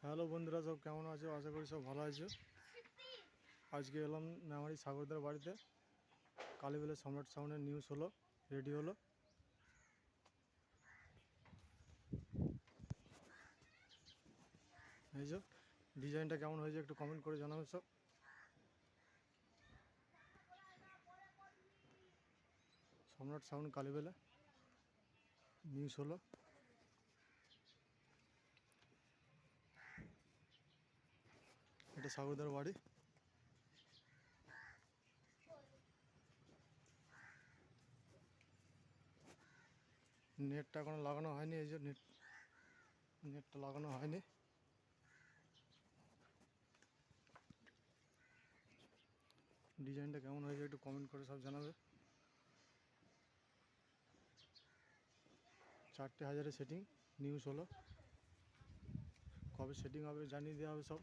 Hello বন্ধুরা, সব কেমন আছো? আশা করি সব ভালো আছো। আজকে এলাম মেমারি সাগরদার বাড়িতে। কালীবেলা সম্রাট সাউন্ডের নিউজ হলো, রেডি হলো। এই যে ডিজাইনটা কেমন হয়েছে একটু কমেন্ট করে জানাবে সব। সম্রাট সাউন্ড কালীবেলা নিউজ হলো। এটা সাগরদার বাড়ি। নেটটা এখনো লাগানো হয়নি, এই যে নেটটা লাগানো হয়নি। ডিজাইনটা কেমন হয়েছে একটু কমেন্ট করে সব জানাবে। 4,000 সেটিং নিউজ হলো। কবে সেটিং হবে জানিয়ে দেওয়া হবে সব।